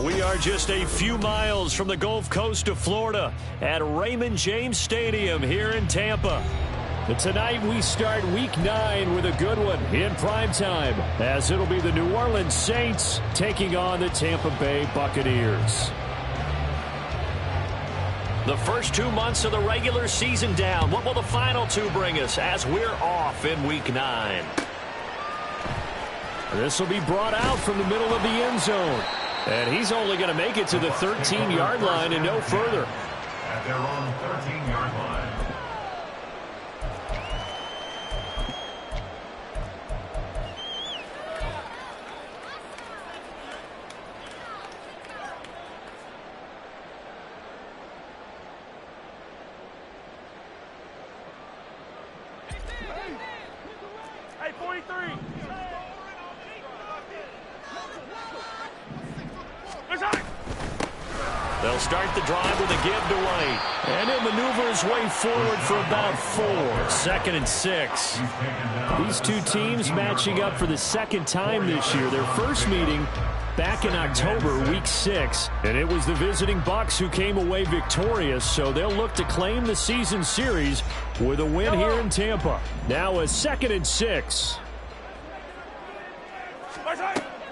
We are just a few miles from the Gulf Coast of Florida at Raymond James Stadium here in Tampa. And tonight we start Week 9 with a good one in primetime, as it'll be the New Orleans Saints taking on the Tampa Bay Buccaneers. The first 2 months of the regular season down. What will the final 2 bring us as we're off in Week 9? This will be brought out from the middle of the end zone. And he's only going to make it to the 13-yard line and no further. At their own 13-yard line. Hey, 43. They'll start the drive with a give to White. And he'll maneuver his way forward for about 4. 2nd and 6. These two teams matching up for the second time this year. Their first meeting back in October, Week 6. And it was the visiting Bucs who came away victorious, so they'll look to claim the season series with a win here in Tampa. Now a 2nd and 6.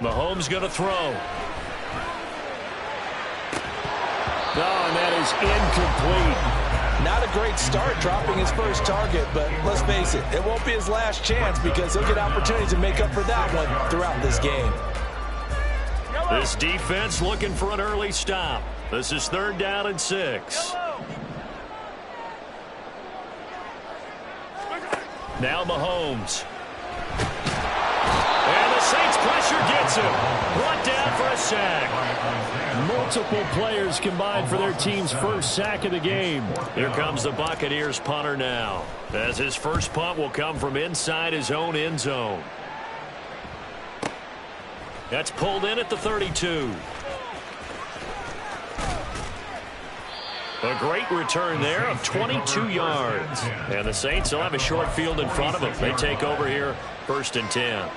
Mahomes going to throw. Oh, and that is incomplete. Not a great start dropping his first target, but let's face it, it won't be his last chance because he'll get opportunities to make up for that one throughout this game. This defense looking for an early stop. This is 3rd down and 6. Now Mahomes. And the Saints pressure gets him. Brought down for a sack. Multiple players combined for their team's first sack of the game. Here comes the Buccaneers punter now, as his first punt will come from inside his own end zone. That's pulled in at the 32. A great return there of 22 yards. And the Saints will have a short field in front of them. They take over here, 1st and 10.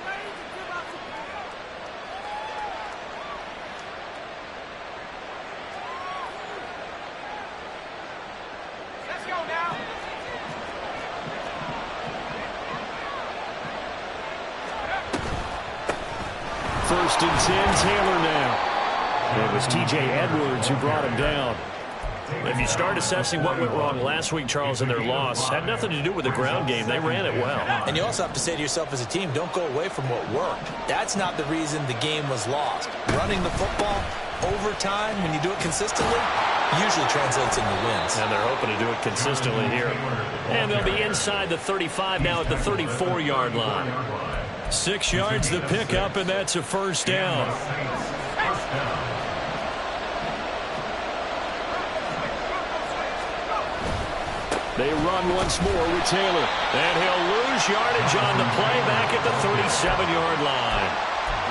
First and 10, Taylor now. It was T.J. Edwards who brought him down. If you start assessing what went wrong last week, Charles, in their loss, had nothing to do with the ground game. They ran it well. And you also have to say to yourself as a team, don't go away from what worked. That's not the reason the game was lost. Running the football over time, when you do it consistently, usually translates into wins. And they're hoping to do it consistently here. And they'll be inside the 35 now at the 34-yard line. 6 yards the pickup, and that's a 1st down. They run once more with Taylor. And he'll lose yardage on the play back at the 37-yard line.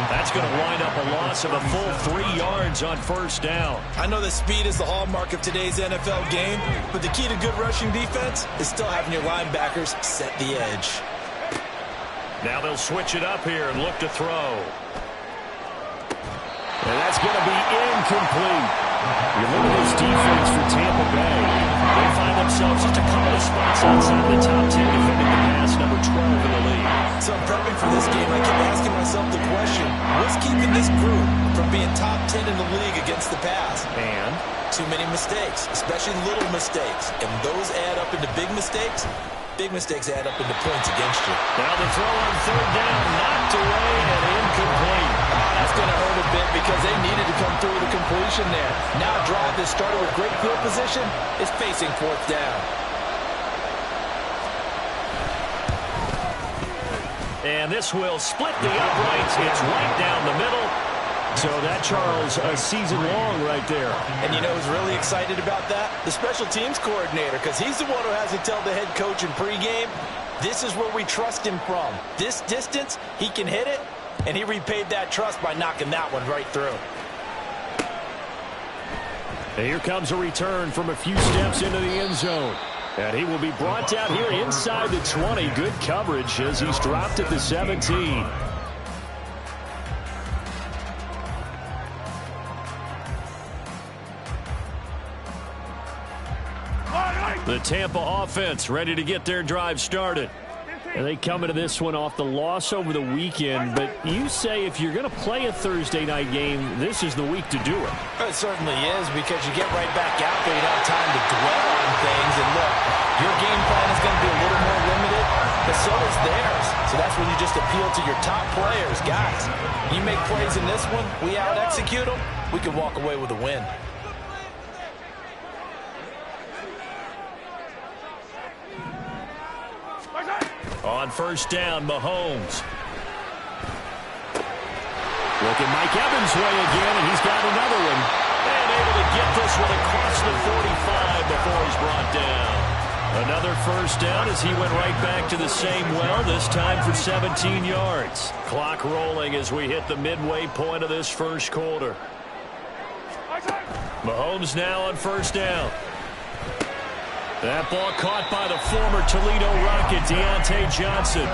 That's going to wind up a loss of a full 3 yards on 1st down. I know that speed is the hallmark of today's NFL game, but the key to good rushing defense is still having your linebackers set the edge. Now they'll switch it up here and look to throw. And that's going to be incomplete. You look at this defense for Tampa Bay. They find themselves just a couple of spots outside the top 10, defending the pass, number 12 in the league. So I'm prepping for this game. I keep asking myself the question, what's keeping this group from being top 10 in the league against the pass? And? Too many mistakes, especially little mistakes. And those add up into big mistakes. Big mistakes add up into points against you. Now the throw on 3rd down, knocked away and incomplete. That's going to hurt a bit because they needed to come through with a completion there. Now a drive that started with great field position is facing 4th down. And this will split the uprights. It's right down the middle. So that, Charles, a season long right there. And you know who's really excited about that? The special teams coordinator, because he's the one who has to tell the head coach in pregame, this is where we trust him from. This distance, he can hit it, and he repaid that trust by knocking that one right through. And here comes a return from a few steps into the end zone. And he will be brought down here inside the 20. Good coverage as he's dropped at the 17. The Tampa offense ready to get their drive started. And they come into this one off the loss over the weekend. But you say if you're going to play a Thursday night game, this is the week to do it. It certainly is, because you get right back out there. You don't have time to dwell on things. And look, your game plan is going to be a little more limited, but so is theirs. So that's when you just appeal to your top players. Guys, you make plays in this one, we out-execute them, we can walk away with a win. On first down, Mahomes. Look at Mike Evans' way again, and he's got another one. And able to get this one across the 45 before he's brought down. Another first down as he went right back to the same well, this time for 17 yards. Clock rolling as we hit the midway point of this first quarter. Mahomes now on first down. That ball caught by the former Toledo Rocket, Deontay Johnson.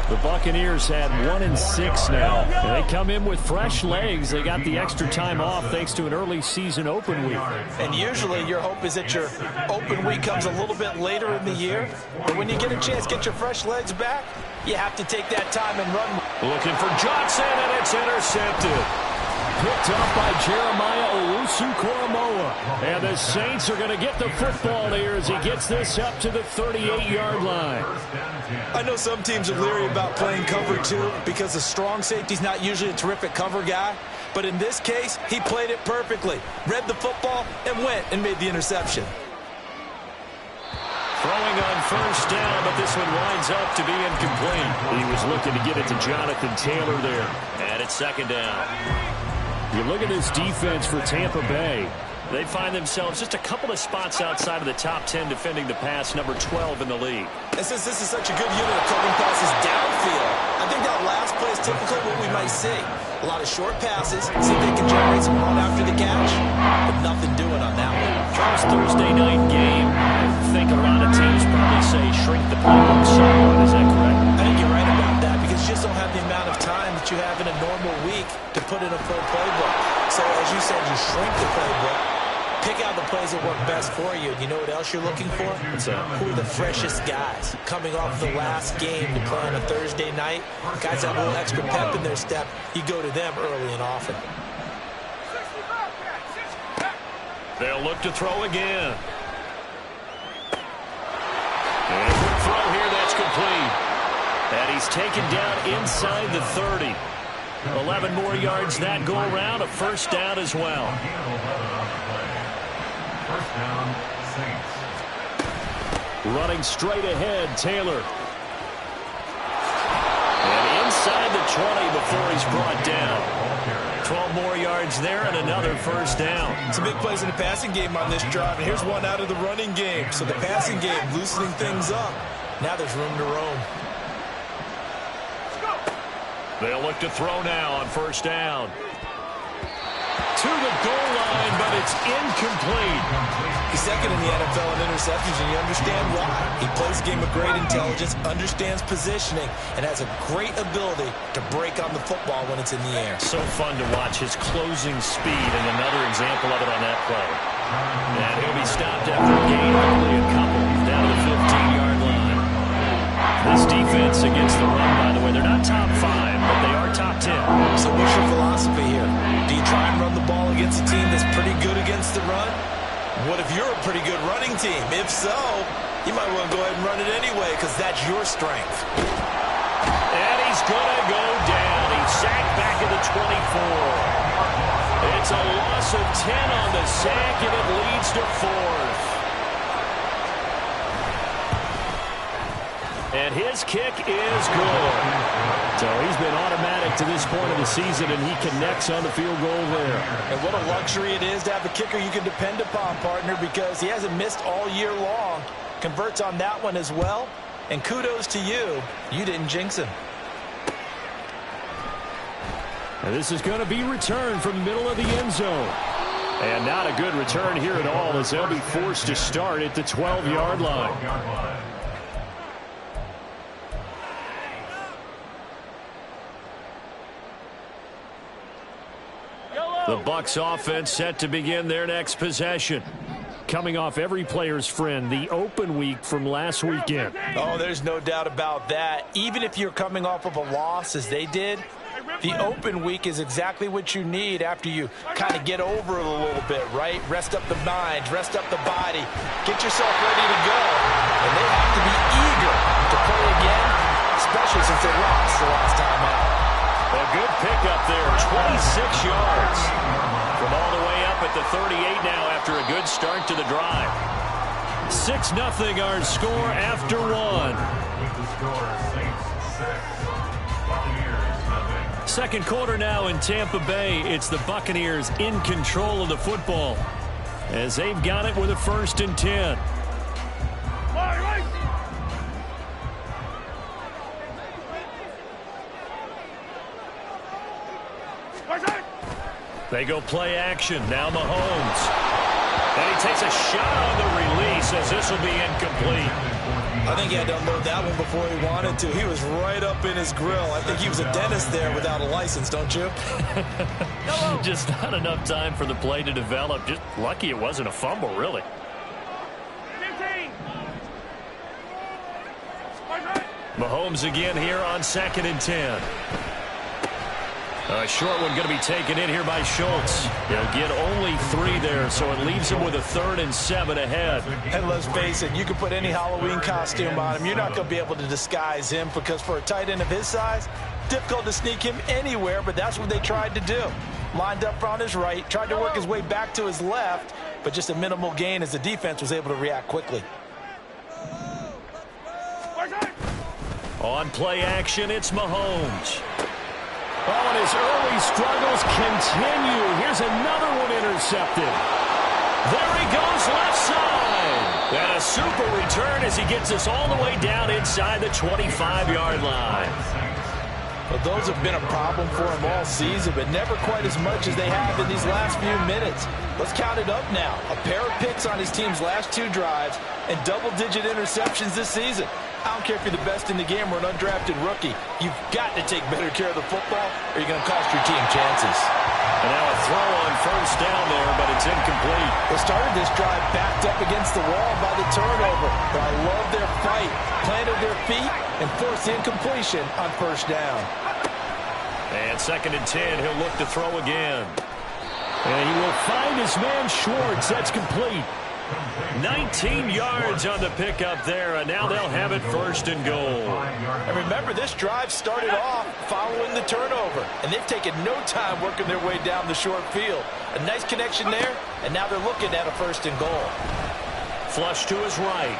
The Buccaneers had 1-6 now. And they come in with fresh legs. They got the extra time off thanks to an early season open week. And usually your hope is that your open week comes a little bit later in the year. But when you get a chance to get your fresh legs back, you have to take that time and run. Looking for Johnson, and it's intercepted. Picked up by Jeremiah Owusu-Koramoah. And the Saints are going to get the football here as he gets this up to the 38-yard line. I know some teams are leery about playing cover two because the strong safety's not usually a terrific cover guy. But in this case, he played it perfectly. Read the football and went and made the interception. Throwing on first down, but this one winds up to be incomplete. He was looking to get it to Jonathan Taylor there. And it's second down. You look at this defense for Tampa Bay. They find themselves just a couple of spots outside of the top 10 defending the pass, number 12 in the league. And since this is such a good unit of covering passes downfield, I think that last play is typically what we might see. A lot of short passes, see if they can generate some run after the catch, but nothing doing on that one. First Thursday night game, I think a lot of teams probably say shrink the playbook somewhat. Is that correct? I think you're right about that, because you just don't have the amount of time that you have in a normal week to put in a full playbook. So as you said, you shrink the playbook. Pick out the plays that work best for you. You know what else you're looking for? What's that? Who are the freshest guys coming off the last game to play on a Thursday night? Guys that have a little extra pep in their step. You go to them early and often. They'll look to throw again. And quick throw here, that's complete. And he's taken down inside the 30. 11 more yards that go around, a first down as well. First down, Saints. Running straight ahead, Taylor. And inside the 20 before he's brought down. 12 more yards there and another first down. Some big plays in the passing game on this drive, and here's one out of the running game. So the passing game loosening things up. Now there's room to roam. They'll look to throw now on first down. To the goal line, but it's incomplete. He's second in the NFL in interceptions, and you understand why. He plays a game of great intelligence, understands positioning, and has a great ability to break on the football when it's in the air. So fun to watch his closing speed, and another example of it on that play. And he'll be stopped after a gain, only a couple, down to the 15-yard line. This defense against the run, by the way, they're not top 5, but they are top 10. So what's your philosophy here? Do you try and run the ball against a team that's pretty good against the run? What if you're a pretty good running team? If so, you might want to go ahead and run it anyway, because that's your strength. And he's going to go down. He's sacked back at the 24. It's a loss of 10 on the sack, and it leads to 4th. And his kick is good. So he's been automatic to this point of the season, and he connects on the field goal there. And what a luxury it is to have a kicker you can depend upon, partner, because he hasn't missed all year long. Converts on that one as well. And kudos to you. You didn't jinx him. And this is going to be returned from the middle of the end zone. And not a good return here at all, as they'll be forced to start at the 12-yard line. The Bucs offense set to begin their next possession. coming off every player's friend, the open week from last weekend. Oh, there's no doubt about that. Even if you're coming off of a loss as they did, the open week is exactly what you need after you kind of get over it a little bit, right? Rest up the mind, rest up the body, get yourself ready to go. And they have to be eager to play again, especially since they lost the last time out. A good pickup there, 26 yards. From all the way up at the 38 now after a good start to the drive. 6-0 our score after one. With the score, Saints 6, Buccaneers nothing. Second quarter now in Tampa Bay. It's the Buccaneers in control of the football as they've got it with a 1st and 10. They go play action. Now Mahomes. And he takes a shot on the release as this will be incomplete. I think he had to unload that one before he wanted to. He was right up in his grill. I think he was a dentist there without a license, don't you? Just not enough time for the play to develop. Just lucky it wasn't a fumble, really. 15. Mahomes again here on 2nd and 10. A short one going to be taken in here by Schultz. They'll get only 3 there, so it leaves him with a 3rd and 7 ahead. And let's face it, you can put any Halloween costume on him. You're not going to be able to disguise him because for a tight end of his size, difficult to sneak him anywhere, but that's what they tried to do. Lined up on his right, tried to work his way back to his left, but just a minimal gain as the defense was able to react quickly. On play action, it's Mahomes. Oh, and his early struggles continue. Here's another one intercepted. There he goes left side. And a super return as he gets us all the way down inside the 25-yard line. Well, those have been a problem for him all season, but never quite as much as they have in these last few minutes. Let's count it up now. A pair of picks on his team's last 2 drives and double-digit interceptions this season. I don't care if you're the best in the game or an undrafted rookie. You've got to take better care of the football or you're going to cost your team chances. And now a throw on 1st down there, but it's incomplete. They started this drive backed up against the wall by the turnover, but I love their fight. Planted their feet and forced the incompletion on 1st down. And 2nd and 10, he'll look to throw again. And he will find his man Schwartz. That's complete. 19 yards on the pickup there, and now they'll have it 1st and goal. And remember, this drive started off following the turnover, and they've taken no time working their way down the short field. A nice connection there, and now they're looking at a 1st and goal. Flush to his right.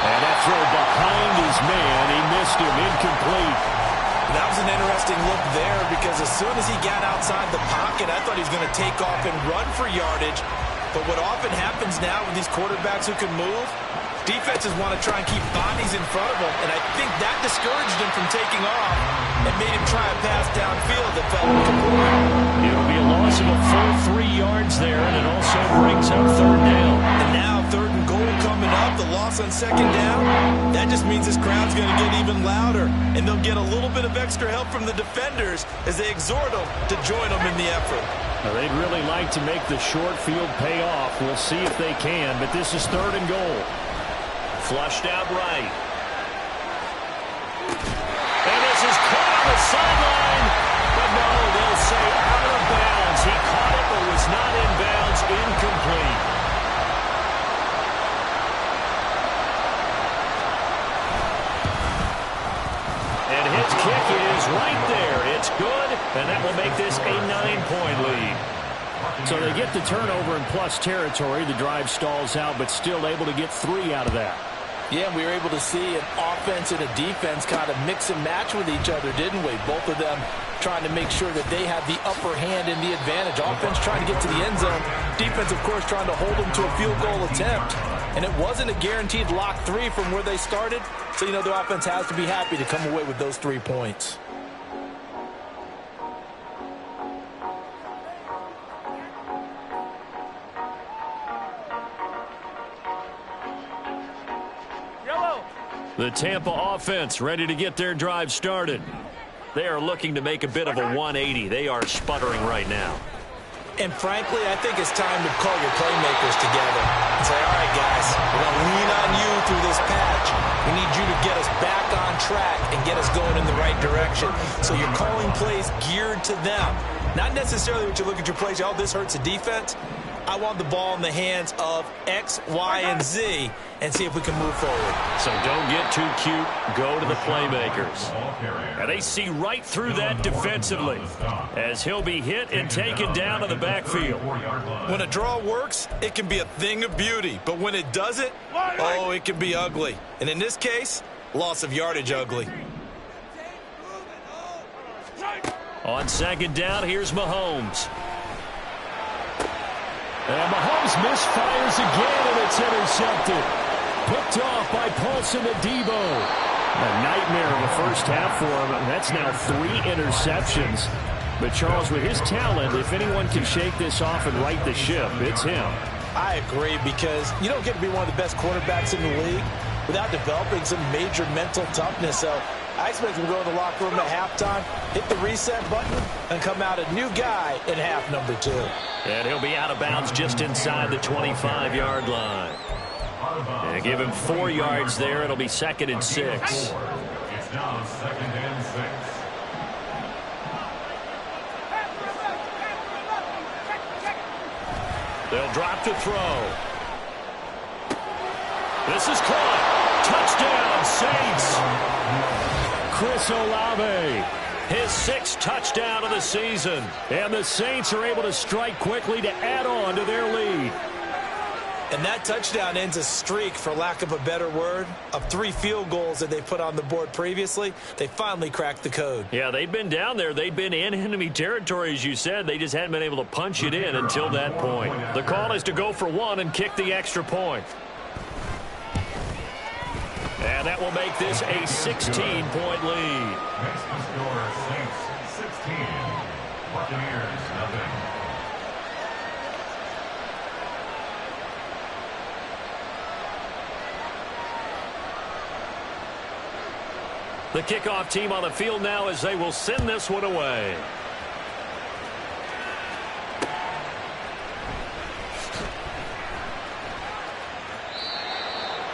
And that throw behind his man, he missed him, incomplete. That was an interesting look there because as soon as he got outside the pocket, I thought he was going to take off and run for yardage. But what often happens now with these quarterbacks who can move, defenses want to try and keep bodies in front of them, and I think that discouraged him from taking off and made him try a pass downfield that fell incomplete. It'll be a loss of a full 3 yards there, and it also brings up 3rd down. And now 3rd and goal coming up, the loss on 2nd down. That just means this crowd's going to get even louder, and they'll get a little bit of extra help from the defenders as they exhort them to join them in the effort. Now, they'd really like to make the short field pay off. We'll see if they can, but this is 3rd and goal. Flushed out right. And this is caught on the sideline. But no, they'll say out of bounds. He caught it but was not in bounds. Incomplete. And his kick is right there. It's good, and that will make this a 9-point lead. So they get the turnover in plus territory. The drive stalls out, but still able to get 3 out of that. Yeah, we were able to see an offense and a defense kind of mix and match with each other, didn't we? Both of them trying to make sure that they had the upper hand and the advantage. Offense trying to get to the end zone. Defense, of course, trying to hold them to a field goal attempt. And it wasn't a guaranteed lock 3 from where they started. So, you know, the offense has to be happy to come away with those 3 points. The Tampa offense ready to get their drive started. They are looking to make a bit of a 180. They are sputtering right now. And frankly, I think it's time to call your playmakers together and say, all right, guys, we're going to lean on you through this patch. We need you to get us back on track and get us going in the right direction. So you're calling plays geared to them. Not necessarily what you look at your plays, oh, this hurts the defense. I want the ball in the hands of X, Y, and Z and see if we can move forward. So don't get too cute. Go to the playmakers. And they see right through that defensively as he'll be hit and taken down to the backfield. When a draw works, it can be a thing of beauty. But when it doesn't, oh, it can be ugly. And in this case, loss of yardage ugly. On second down, here's Mahomes. And Mahomes misfires again, and it's intercepted. Picked off by Paulson Adebo. A nightmare of a first half for him. That's now 3 interceptions. But, Charles, with his talent, if anyone can shake this off and right the ship, it's him. I agree, because you don't get to be one of the best quarterbacks in the league without developing some major mental toughness. So I expect him to go in the locker room at halftime, hit the reset button, and come out a new guy in half number 2. And he'll be out of bounds just inside the 25-yard line. And give him 4 yards there. It'll be 2nd and 6. It's now 2nd and 6. They'll drop to throw. This is caught. Touchdown, Saints. Chris Olave. His 6th touchdown of the season. And the Saints are able to strike quickly to add on to their lead. And that touchdown ends a streak, for lack of a better word, of 3 field goals that they put on the board previously. They finally cracked the code. Yeah, they'd been down there. They'd been in enemy territory, as you said. They just hadn't been able to punch it in until that point. The call is to go for 1 and kick the extra point. And that will make this a 16-point lead. Next to score, Saints 16, Buccaneers nothing. The kickoff team on the field now as they will send this one away.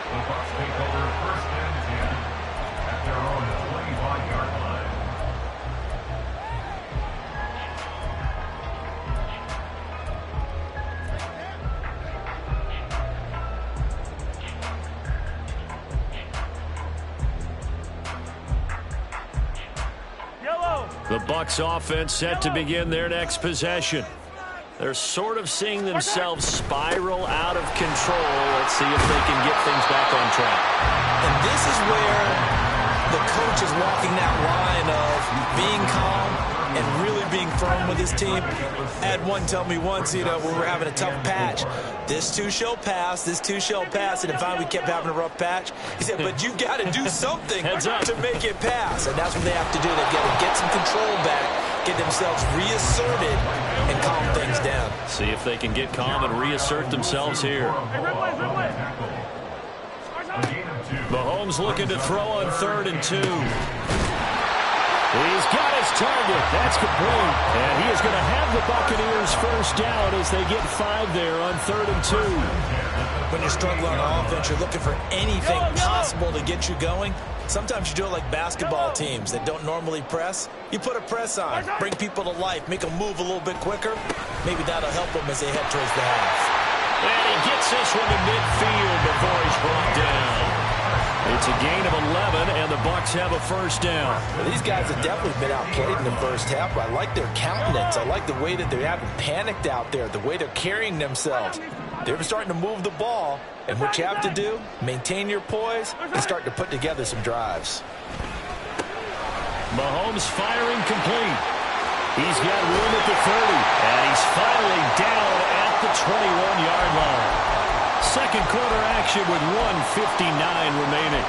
The Bucs take over 1st and 10 at their own 25-yard line. The Bucs offense set to begin their next possession. They're sort of seeing themselves spiral out of control. Let's see if they can get things back on track. And this is where the coach is walking that line of being calm and really being firm with his team. I had one tell me once, when we were having a tough patch, this too shall pass, this too shall pass, and finally we kept having a rough patch. He said, but you got to do something to make it pass, and that's what they have to do. They've got to get some control back, get themselves reasserted, and calm things down. See if they can get calm and reassert themselves here. Mahomes looking to throw on 3rd and 2. He's got his target. That's complete. And he is going to have the Buccaneers first down as they get 5 there on 3rd and 2. When you're struggling on offense, you're looking for anything possible to get you going. Sometimes you do it like basketball teams that don't normally press. You put a press on, bring people to life, make them move a little bit quicker. Maybe that'll help them as they head towards the half. And he gets this one to midfield before he's brought down. It's a gain of 11, and the Bucs have a first down. Well, these guys have definitely been outplayed in the first half, but I like their countenance. I like the way that they haven't panicked out there, the way they're carrying themselves. They're starting to move the ball, and what you have to do, maintain your poise and start to put together some drives. Mahomes firing complete. He's got room at the 30, and he's finally down at the 21-yard line. Second quarter action with 1:59 remaining.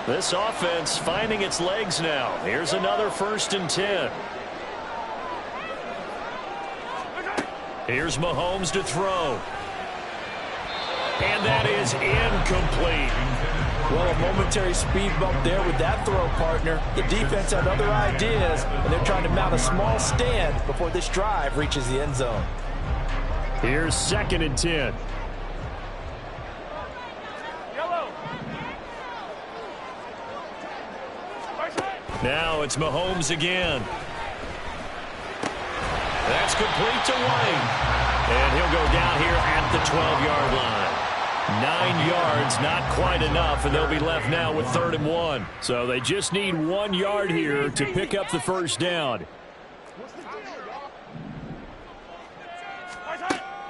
This offense finding its legs now. Here's another 1st and 10. Here's Mahomes to throw. And that is incomplete. Well, a momentary speed bump there with that throw, partner. The defense had other ideas, and they're trying to mount a small stand before this drive reaches the end zone. Here's 2nd and 10. Now it's Mahomes again. That's complete to White. And he'll go down here at the 12-yard line. 9 yards, not quite enough, and they'll be left now with 3rd and 1. So they just need 1 yard here to pick up the first down.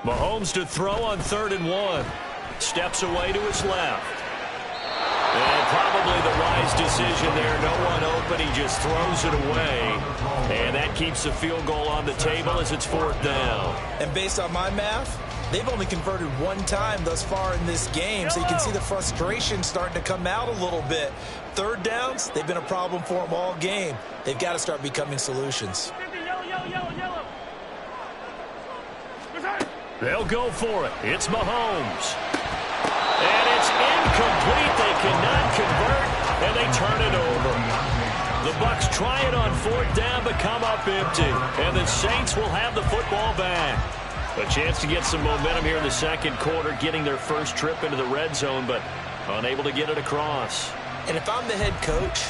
Mahomes to throw on 3rd and 1. Steps away to his left. And probably the wise decision there. No one open. He just throws it away. And that keeps the field goal on the table as it's 4th down. And based on my math, they've only converted 1 time thus far in this game, so you can see the frustration starting to come out a little bit. 3rd downs, they've been a problem for them all game. They've got to start becoming solutions. They'll go for it. It's Mahomes. And it's incomplete. They cannot convert, and they turn it over. The Bucs try it on 4th down, but come up empty. And the Saints will have the football back. A chance to get some momentum here in the 2nd quarter, getting their first trip into the red zone, but unable to get it across. And if I'm the head coach,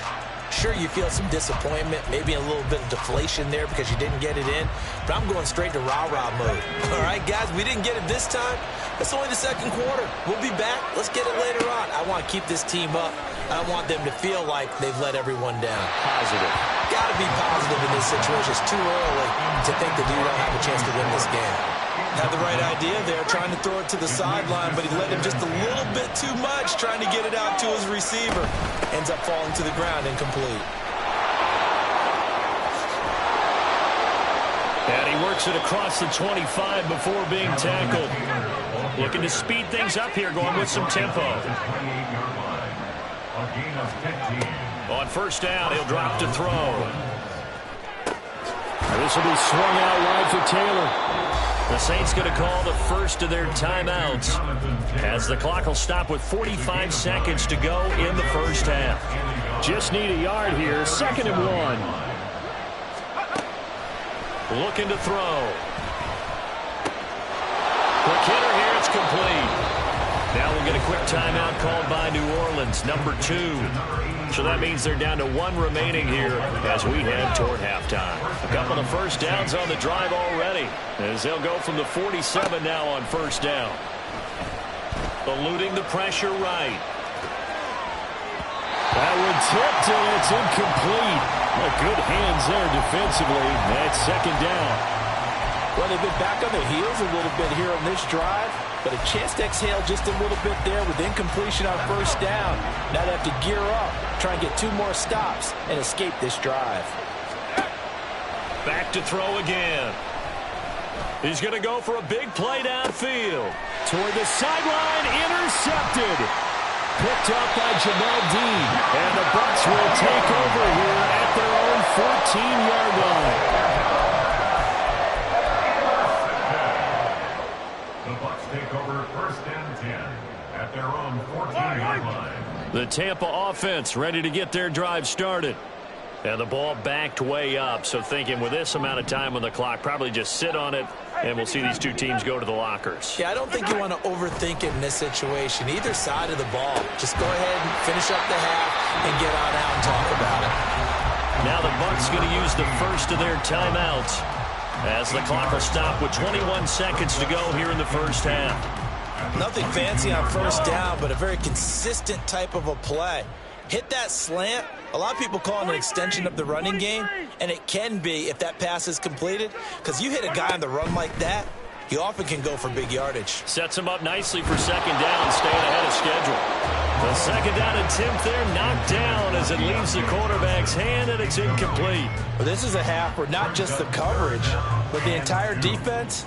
sure, you feel some disappointment, maybe a little bit of deflation there because you didn't get it in, but I'm going straight to rah-rah mode. All right, guys, we didn't get it this time. It's only the 2nd quarter. We'll be back. Let's get it later on. I want to keep this team up. I want them to feel like they've let everyone down. Positive. Got to be positive in this situation. It's too early to think that you don't have a chance to win this game. Had the right idea there, trying to throw it to the sideline, but he let him just a little bit too much, trying to get it out to his receiver. Ends up falling to the ground, incomplete. And he works it across the 25 before being tackled. Looking to speed things up here, going with some tempo. On 1st down, he'll drop to throw. This will be swung out wide for Taylor. The Saints going to call the first of their timeouts as the clock will stop with 45 seconds to go in the first half. Just need a yard here. 2nd and 1. Looking to throw. Quick hitter here. It's complete. Now we'll get a quick timeout called by New Orleans, number 2. So that means they're down to 1 remaining here as we head toward halftime. A couple of first downs on the drive already as they'll go from the 47 now on 1st down. Eluding the pressure right. That one tipped and it's incomplete. Good hands there defensively. That's 2nd down. Well, they've been back on their heels a little bit here on this drive, but a chance to exhale just a little bit there with incompletion on 1st down. Now they have to gear up, try and get 2 more stops and escape this drive. Back to throw again. He's going to go for a big play downfield. Toward the sideline, intercepted. Picked up by Jamel Dean. And the Bucs will take over here at their own 14-yard line. The Bucs take over 1st and 10 at their own 14-yard line. The Tampa offense ready to get their drive started. And the ball backed way up, so thinking with this amount of time on the clock, probably just sit on it, and we'll see these 2 teams go to the lockers. Yeah, I don't think you want to overthink it in this situation. Either side of the ball. Just go ahead and finish up the half and get on out and talk about it. Now the Bucs going to use the first of their timeouts as the clock will stop with 21 seconds to go here in the first half. Nothing fancy on 1st down, but a very consistent type of a play. Hit that slant. A lot of people call it an extension of the running game, and it can be if that pass is completed, because you hit a guy on the run like that, you often can go for big yardage. Sets him up nicely for 2nd down, staying ahead of schedule. The 2nd down attempt there knocked down as it leaves the quarterback's hand, and it's incomplete. Well, this is a half where not just the coverage, but the entire defense